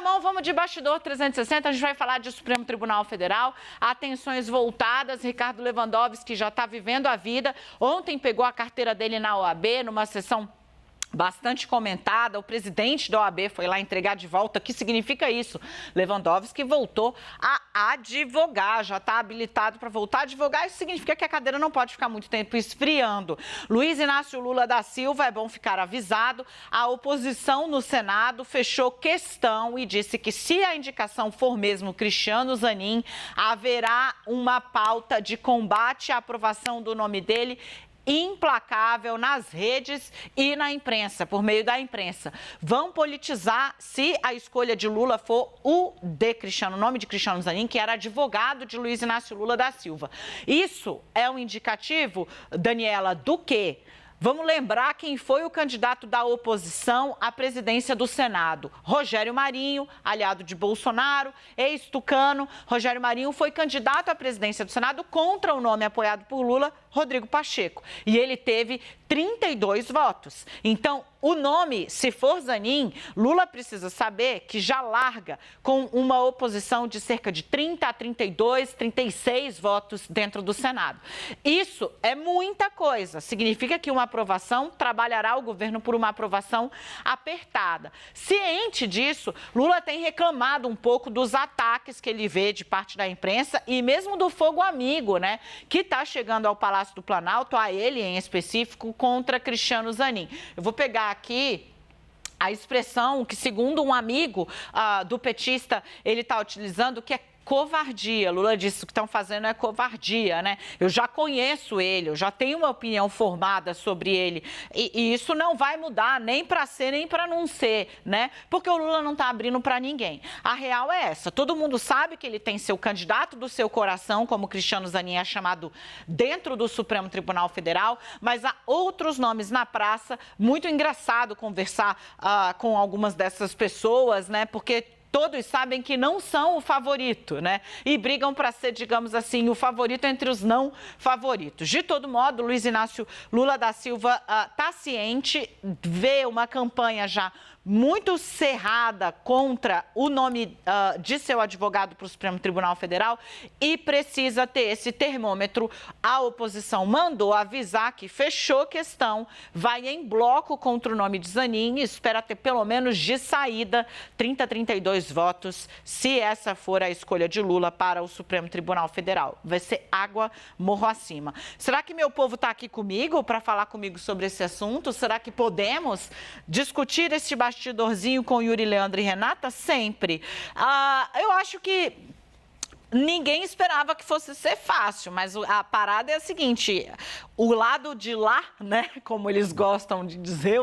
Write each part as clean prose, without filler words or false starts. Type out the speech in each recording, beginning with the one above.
Alemão, vamos de bastidor 360, a gente vai falar de Supremo Tribunal Federal, atenções voltadas, Ricardo Lewandowski já está vivendo a vida, ontem pegou a carteira dele na OAB, numa sessão bastante comentada, o presidente da OAB foi lá entregar de volta. O que significa isso? Lewandowski voltou a advogar, já está habilitado para voltar a advogar. Isso significa que a cadeira não pode ficar muito tempo esfriando. Luiz Inácio Lula da Silva, é bom ficar avisado, a oposição no Senado fechou questão e disse que se a indicação for mesmo Cristiano Zanin, haverá uma pauta de combate à aprovação do nome dele implacável nas redes e na imprensa, por meio da imprensa. Vão politizar se a escolha de Lula for o nome de Cristiano Zanin, que era advogado de Luiz Inácio Lula da Silva. Isso é um indicativo, Daniela, do quê? Vamos lembrar quem foi o candidato da oposição à presidência do Senado. Rogério Marinho, aliado de Bolsonaro, ex-tucano. Rogério Marinho foi candidato à presidência do Senado contra o nome apoiado por Lula, Rodrigo Pacheco. E ele teve 32 votos. Então, o nome, se for Zanin, Lula precisa saber que já larga com uma oposição de cerca de 30 a 32, 36 votos dentro do Senado. Isso é muita coisa. Significa que uma aprovação trabalhará o governo por uma aprovação apertada. Ciente disso, Lula tem reclamado um pouco dos ataques que ele vê de parte da imprensa e mesmo do fogo amigo, né, que está chegando ao Palácio do Planalto, a ele em específico, contra Cristiano Zanin. Eu vou pegar aqui a expressão que, segundo um amigo do petista, ele está utilizando, que é covardia. Lula disse que o que estão fazendo é covardia, né? Eu já conheço ele, eu já tenho uma opinião formada sobre ele. E isso não vai mudar nem para ser, nem para não ser, né? Porque o Lula não está abrindo para ninguém. A real é essa. Todo mundo sabe que ele tem seu candidato do seu coração, como Cristiano Zanin é chamado dentro do Supremo Tribunal Federal, mas há outros nomes na praça. Muito engraçado conversar com algumas dessas pessoas, né? Porque todos sabem que não são o favorito, né? E brigam para ser, digamos assim, o favorito entre os não favoritos. De todo modo, Luiz Inácio Lula da Silva está ciente, vê uma campanha já muito cerrada contra o nome de seu advogado para o Supremo Tribunal Federal e precisa ter esse termômetro. A oposição mandou avisar que fechou questão, vai em bloco contra o nome de Zanin e espera ter pelo menos de saída 30 a 32 votos, se essa for a escolha de Lula para o Supremo Tribunal Federal. Vai ser água morro acima. Será que meu povo está aqui comigo para falar comigo sobre esse assunto? Será que podemos discutir esse bastidorzinho com Yuri, Leandro e Renata? Sempre. Eu acho que ninguém esperava que fosse ser fácil, mas a parada é a seguinte: o lado de lá, né, como eles gostam de dizer,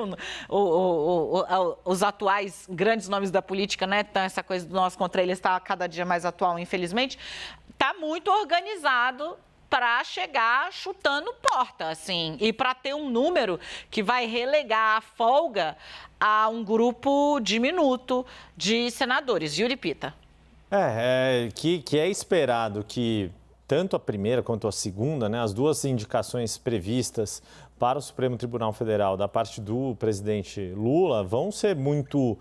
os atuais grandes nomes da política, né, então essa coisa do nós contra eles está cada dia mais atual, infelizmente, está muito organizado para chegar chutando porta, assim, e para ter um número que vai relegar a folga a um grupo diminuto de senadores. Yuri Pita. Que é esperado que tanto a primeira quanto a segunda, né, as duas indicações previstas para o Supremo Tribunal Federal da parte do presidente Lula vão ser muito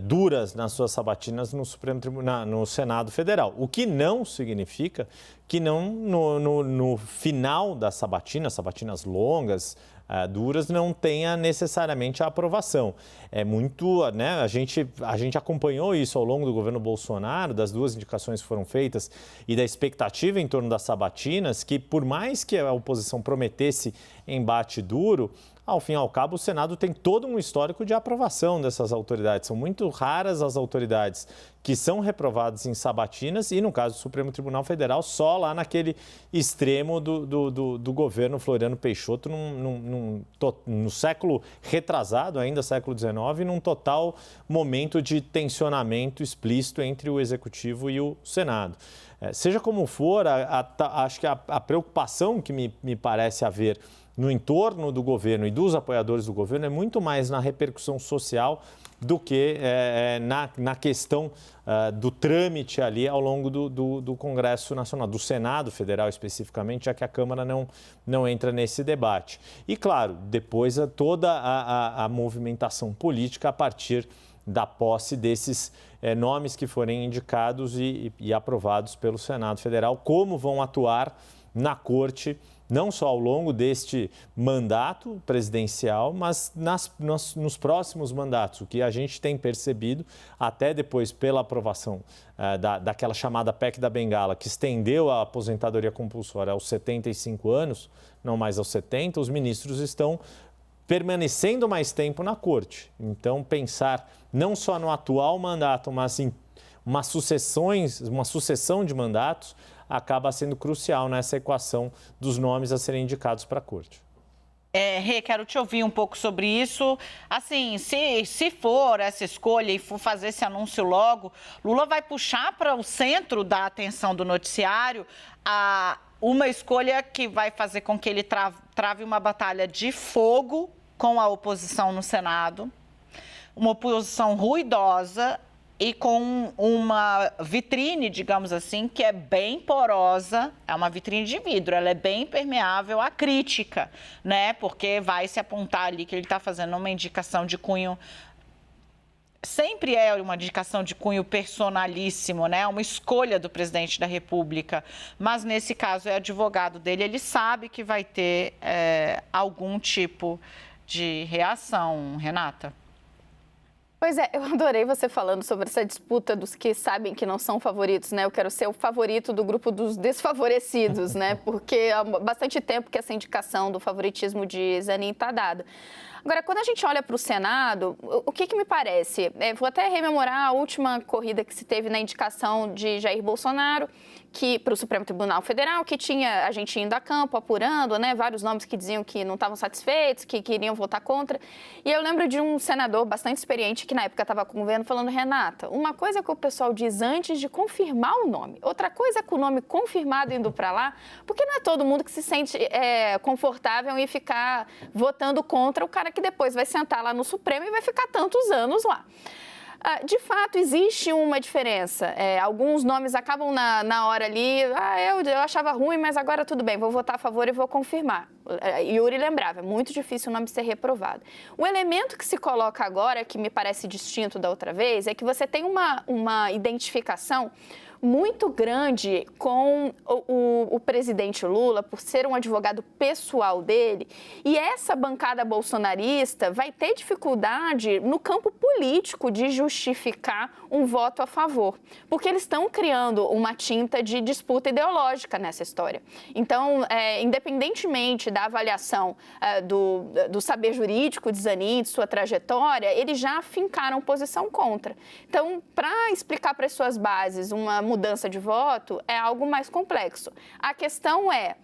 duras nas suas sabatinas no Senado Federal. O que não significa que não no final da sabatinas longas, duras, não tenha necessariamente a aprovação. É muito, né, a gente acompanhou isso ao longo do governo Bolsonaro, das duas indicações que foram feitas e da expectativa em torno das sabatinas, que por mais que a oposição prometesse embate duro, ao fim e ao cabo, o Senado tem todo um histórico de aprovação dessas autoridades. São muito raras as autoridades que são reprovadas em sabatinas e, no caso do Supremo Tribunal Federal, só lá naquele extremo do governo Floriano Peixoto, no século retrasado, ainda século XIX, num total momento de tensionamento explícito entre o Executivo e o Senado. Seja como for, acho que a preocupação que me parece haver no entorno do governo e dos apoiadores do governo é muito mais na repercussão social do que na questão do trâmite ali ao longo do Congresso Nacional, do Senado Federal especificamente, já que a Câmara não entra nesse debate. E, claro, depois toda a movimentação política a partir da posse desses nomes que forem indicados e aprovados pelo Senado Federal, como vão atuar na Corte, não só ao longo deste mandato presidencial, mas nos próximos mandatos. O que a gente tem percebido, até depois pela aprovação daquela chamada PEC da Bengala, que estendeu a aposentadoria compulsória aos 75 anos, não mais aos 70, os ministros estão permanecendo mais tempo na Corte. Então, pensar não só no atual mandato, mas em uma sucessão de mandatos, acaba sendo crucial nessa equação dos nomes a serem indicados para a Corte. Rê, quero te ouvir um pouco sobre isso. Assim, se for essa escolha e for fazer esse anúncio logo, Lula vai puxar para o centro da atenção do noticiário uma escolha que vai fazer com que ele trave uma batalha de fogo com a oposição no Senado, uma oposição ruidosa e com uma vitrine, digamos assim, que é bem porosa, é uma vitrine de vidro, ela é bem permeável à crítica, né? Porque vai se apontar ali que ele está fazendo uma indicação de cunho, sempre é uma indicação de cunho personalíssimo, né? Uma escolha do presidente da República, mas nesse caso é advogado dele, ele sabe que vai ter algum tipo de reação, Renata. Pois é, eu adorei você falando sobre essa disputa dos que sabem que não são favoritos, né? Eu quero ser o favorito do grupo dos desfavorecidos, né? Porque há bastante tempo que essa indicação do favoritismo de Zanin está dada. Agora, quando a gente olha para o Senado, o que me parece? Vou até rememorar a última corrida que se teve na indicação de Jair Bolsonaro, para o Supremo Tribunal Federal, que tinha a gente indo a campo, apurando, né, vários nomes que diziam que não estavam satisfeitos, que queriam votar contra. E eu lembro de um senador bastante experiente que na época estava com o governo falando: Renata, uma coisa é que o pessoal diz antes de confirmar o nome, outra coisa é com o nome confirmado indo para lá, porque não é todo mundo que se sente confortável em ficar votando contra o cara que depois vai sentar lá no Supremo e vai ficar tantos anos lá. De fato, existe uma diferença. Alguns nomes acabam na hora ali, eu achava ruim, mas agora tudo bem, vou votar a favor e vou confirmar. Yuri lembrava, é muito difícil o nome ser reprovado. O elemento que se coloca agora, que me parece distinto da outra vez, é que você tem uma identificação muito grande com o presidente Lula, por ser um advogado pessoal dele, e essa bancada bolsonarista vai ter dificuldade no campo político de justificar um voto a favor, porque eles estão criando uma tinta de disputa ideológica nessa história. Então, independentemente da avaliação do saber jurídico de Zanin, de sua trajetória, eles já fincaram posição contra. Então, para explicar para as suas bases uma mudança de voto é algo mais complexo. A questão é,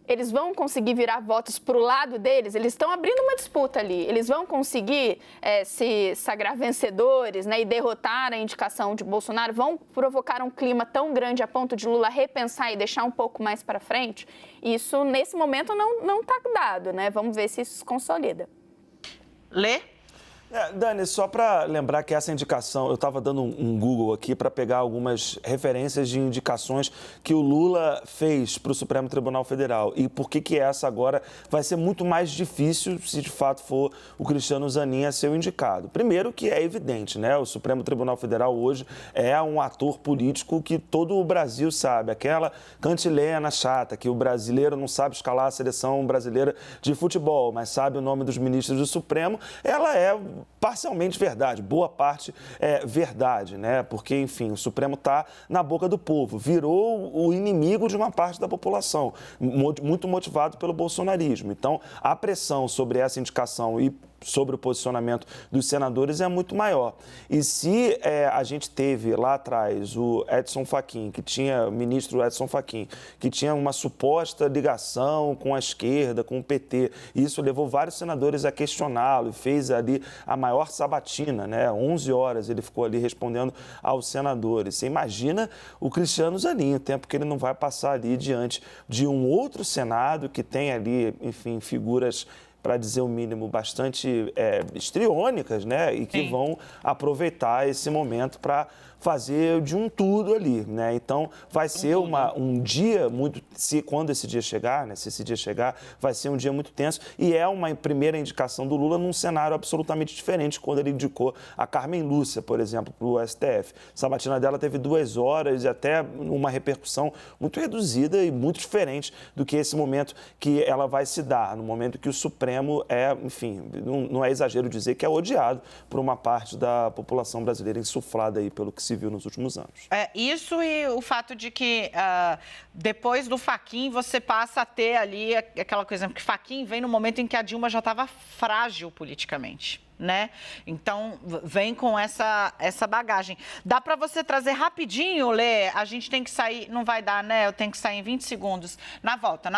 eles vão conseguir virar votos para o lado deles? Eles estão abrindo uma disputa ali. Eles vão conseguir se sagrar vencedores, né, e derrotar a indicação de Bolsonaro? Vão provocar um clima tão grande a ponto de Lula repensar e deixar um pouco mais para frente? Isso, nesse momento, não está dado, né? Vamos ver se isso se consolida. Lê? Dani, só para lembrar que essa indicação, eu estava dando um Google aqui para pegar algumas referências de indicações que o Lula fez para o Supremo Tribunal Federal e por que essa agora vai ser muito mais difícil se de fato for o Cristiano Zanin a ser o indicado. Primeiro que é evidente, né? O Supremo Tribunal Federal hoje é um ator político que todo o Brasil sabe, aquela cantilena chata que o brasileiro não sabe escalar a seleção brasileira de futebol, mas sabe o nome dos ministros do Supremo, ela é parcialmente verdade, boa parte é verdade, né? Porque, enfim, o Supremo está na boca do povo, virou o inimigo de uma parte da população, muito motivado pelo bolsonarismo. Então, a pressão sobre essa indicação e sobre o posicionamento dos senadores é muito maior. E se a gente teve lá atrás o ministro Edson Fachin, que tinha uma suposta ligação com a esquerda, com o PT, e isso levou vários senadores a questioná-lo e fez ali a maior sabatina, né? 11 horas ele ficou ali respondendo aos senadores. Você imagina o Cristiano Zanin, o tempo que ele não vai passar ali diante de um outro Senado que tem ali, enfim, figuras, para dizer o mínimo, bastante histriônicas, né? E que vão aproveitar esse momento para fazer de um tudo ali, né? Então, vai ser um dia muito... Quando esse dia chegar, né? Se esse dia chegar, vai ser um dia muito tenso. E é uma primeira indicação do Lula num cenário absolutamente diferente, quando ele indicou a Carmen Lúcia, por exemplo, para o STF. A sabatina dela teve 2 horas e até uma repercussão muito reduzida e muito diferente do que esse momento que ela vai se dar, no momento que o Supremo enfim, não é exagero dizer que é odiado por uma parte da população brasileira insuflada aí pelo que se viu nos últimos anos. Isso e o fato de que depois do Fachin você passa a ter ali aquela coisa, porque Fachin vem no momento em que a Dilma já estava frágil politicamente, né? Então, vem com essa bagagem. Dá para você trazer rapidinho, Lê? A gente tem que sair, não vai dar, né? Eu tenho que sair em 20 segundos. Na volta.